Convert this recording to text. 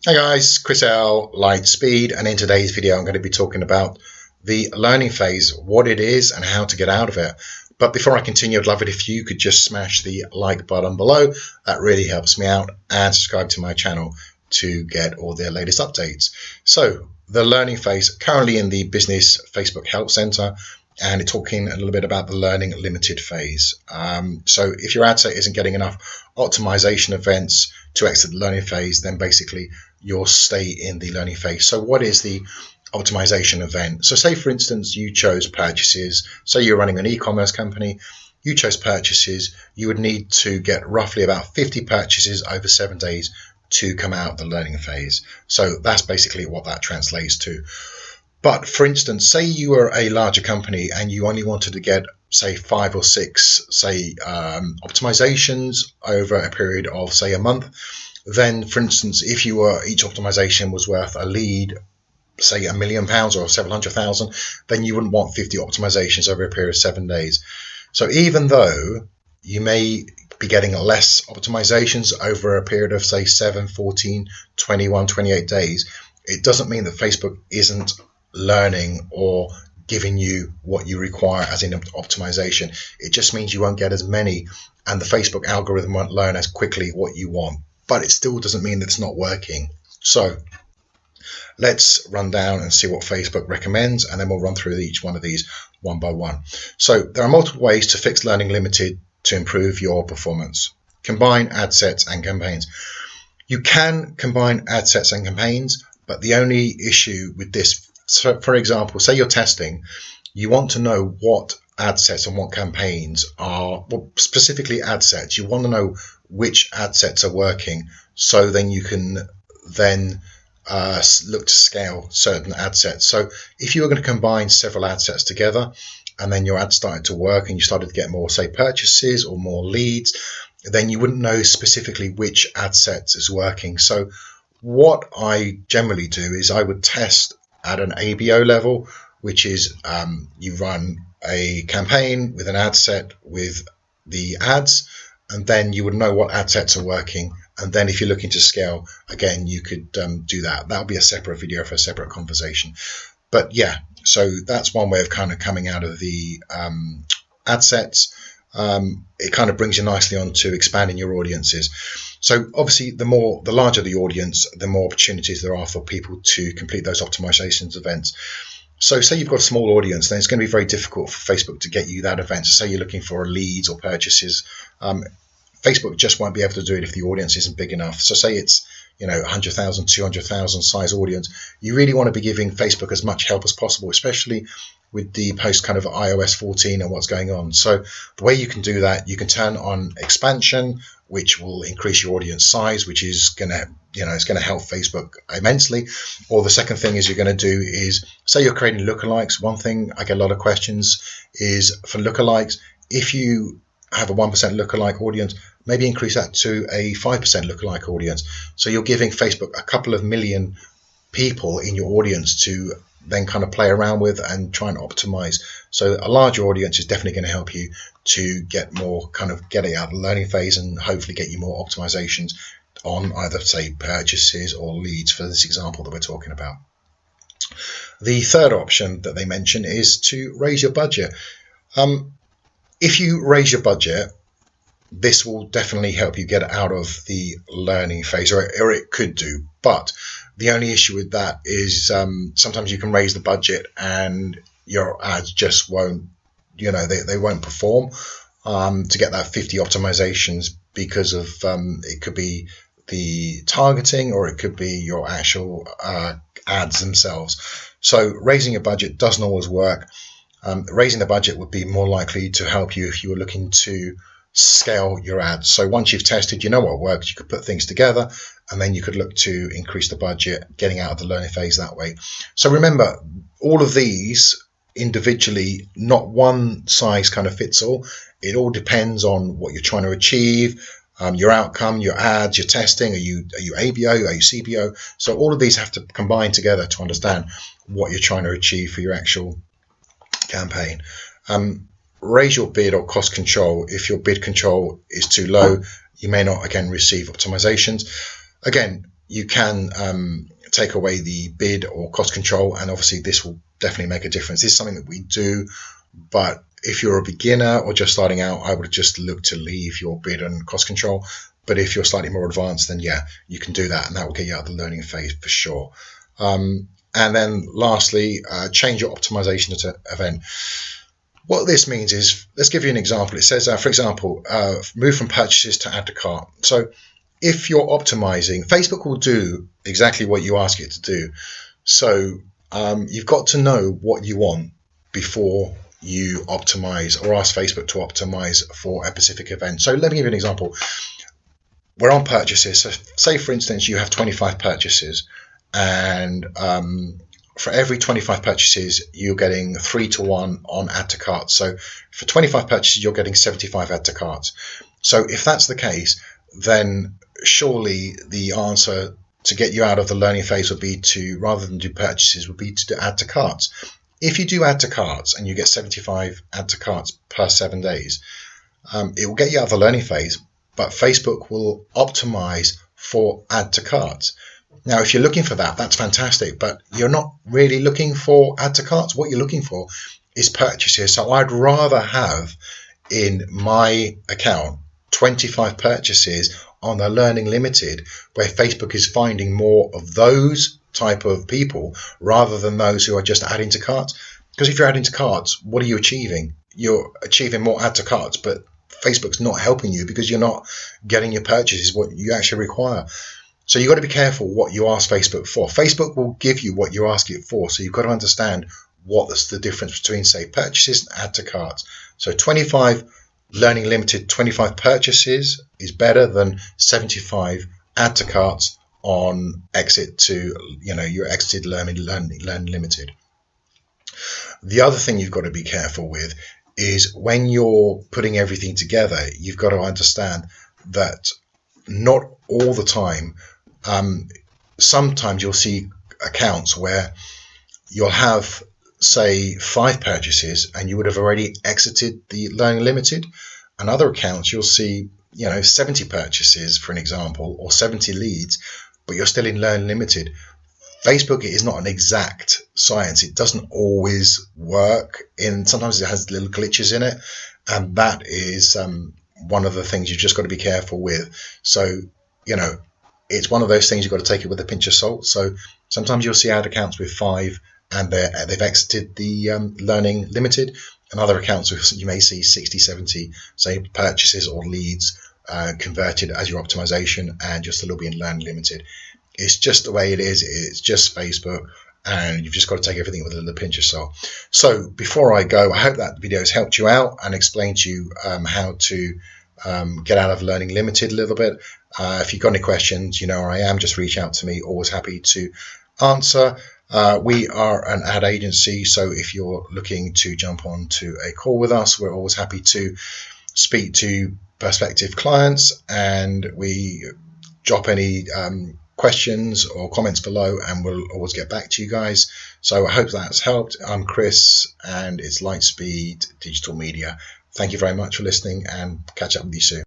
Hi guys, Chris L, Lightspeed, and in today's video I'm going to be talking about the learning phase, what it is and how to get out of it. But before I continue, I'd love it if you could just smash the like button below. That really helps me out, and subscribe to my channel to get all the latest updates. So the learning phase, currently in the Business Facebook Help Center, and it's talking a little bit about the learning limited phase. So if your ad set isn't getting enough optimization events to exit the learning phase, then basically you'll stay in the learning phase. So what is the optimization event? So say for instance you chose purchases. Say you're running an e-commerce company, you chose purchases. You would need to get roughly about 50 purchases over 7 days to come out of the learning phase. So that's basically what that translates to. But for instance, say you were a larger company and you only wanted to get, say, 5 or 6, say, optimizations over a period of, say, a month. Then, for instance, if you were, each optimization was worth a lead, say, £1 million or 700,000, then you wouldn't want 50 optimizations over a period of 7 days. So even though you may be getting less optimizations over a period of, say, 7, 14, 21, 28 days, it doesn't mean that Facebook isn't learning or giving you what you require as in optimization. It just means you won't get as many, and the Facebook algorithm won't learn as quickly what you want. But it still doesn't mean that it's not working. So let's run down and see what Facebook recommends, and then we'll run through each one of these one by one. So there are multiple ways to fix learning limited to improve your performance. Combine ad sets and campaigns. You can combine ad sets and campaigns, but the only issue with this, so for example, say you're testing, you want to know what ad sets and what campaigns are, well, specifically ad sets. You want to know which ad sets are working, so then you can then look to scale certain ad sets. So if you were going to combine several ad sets together and then your ad started to work and you started to get more, say, purchases or more leads, then you wouldn't know specifically which ad set is working. So what I generally do is I would test at an ABO level, which is you run a campaign with an ad set with the ads, and then you would know what ad sets are working. And then if you're looking to scale, again, you could do that. That'll be a separate video for a separate conversation. But yeah, so that's one way of kind of coming out of the ad sets. It kind of brings you nicely on to expanding your audiences. So obviously the larger the audience, the more opportunities there are for people to complete those optimizations events. So say you've got a small audience, then it's going to be very difficult for Facebook to get you that event. So say you're looking for leads or purchases, Facebook just won't be able to do it if the audience isn't big enough. So say it's 100,000, 200,000 size audience. You really want to be giving Facebook as much help as possible, especially with the post kind of iOS 14 and what's going on. So the way you can do that, you can turn on expansion, which will increase your audience size, which is going to, it's going to help Facebook immensely. Or the second thing is you're going to do is, say you're creating lookalikes. One thing I get a lot of questions is for lookalikes, if you have a 1% lookalike audience, maybe increase that to a 5% lookalike audience. So you're giving Facebook a couple of million people in your audience to then kind of play around with and try and optimize. So a larger audience is definitely going to help you to get more, kind of get it out of the learning phase and hopefully get you more optimizations on either, say, purchases or leads for this example that we're talking about. The third option that they mention is to raise your budget. If you raise your budget, this will definitely help you get out of the learning phase, or it could do. But the only issue with that is sometimes you can raise the budget and your ads just won't, they won't perform to get that 50 optimizations because of it could be the targeting or it could be your actual ads themselves. So raising your budget doesn't always work. Raising the budget would be more likely to help you if you were looking to scale your ads. So once you've tested, you know what works, you could put things together, and then you could look to increase the budget, getting out of the learning phase that way. So remember, all of these individually, not one size kind of fits all. It all depends on what you're trying to achieve, your outcome, your ads, your testing. Are you ABO? Are you CBO? So all of these have to combine together to understand what you're trying to achieve for your actual campaign. Raise your bid or cost control. If your bid control is too low, you may not again receive optimizations. Again, you can take away the bid or cost control, and obviously this will definitely make a difference. This is something that we do, but if you're a beginner or just starting out, I would just look to leave your bid and cost control. But if you're slightly more advanced, then yeah, you can do that, and that will get you out of the learning phase for sure. And then lastly, change your optimization to event. What this means is, let's give you an example. It says, for example, move from purchases to add to cart. So if you're optimizing, Facebook will do exactly what you ask it to do. So you've got to know what you want before you optimize or ask Facebook to optimize for a specific event. So let me give you an example. We're on purchases. So say, for instance, you have 25 purchases, and for every 25 purchases, you're getting 3-to-1 on add to cart. So for 25 purchases, you're getting 75 add to carts. So if that's the case, then surely the answer to get you out of the learning phase would be to, rather than do purchases, would be to add to carts. If you do add to carts and you get 75 add to carts per 7 days, it will get you out of the learning phase, but Facebook will optimize for add to carts. Now, if you're looking for that, that's fantastic, but you're not really looking for add to carts. What you're looking for is purchases. So I'd rather have in my account 25 purchases on the Learning Limited, where Facebook is finding more of those type of people rather than those who are just adding to carts. Because if you're adding to carts, what are you achieving? You're achieving more add to carts, but Facebook's not helping you because you're not getting your purchases what you actually require. So you've got to be careful what you ask Facebook for. Facebook will give you what you ask it for. So you've got to understand what's the difference between, say, purchases and add to carts. So 25 Learning Limited, 25 purchases is better than 75 add to carts on exit to, your exited Learning Limited. The other thing you've got to be careful with is when you're putting everything together, you've got to understand that not all the time. Sometimes you'll see accounts where you'll have, say, 5 purchases and you would have already exited the Learning Limited, and other accounts you'll see 70 purchases, for an example, or 70 leads, but you're still in Learning Limited. Facebook is not an exact science. It doesn't always work, sometimes it has little glitches in it, and that is one of the things you've just got to be careful with. So it's one of those things you've got to take it with a pinch of salt. So sometimes you'll see ad accounts with 5 and they've exited the Learning Limited, and other accounts you may see 60, 70, say, purchases or leads converted as your optimization, and you're still be in Learning Limited. It's just the way it is. It's just Facebook, and you've just got to take everything with a little pinch of salt. So before I go, I hope that video has helped you out and explained to you how to get out of Learning Limited a little bit. If you've got any questions, you know where I am. Just reach out to me. Always happy to answer. We are an ad agency, so if you're looking to jump on to a call with us, we're always happy to speak to prospective clients, and we drop any questions or comments below, and we'll always get back to you guys. So I hope that's helped. I'm Chris, and it's Lightspeed Digital Media. Thank you very much for listening, and catch up with you soon.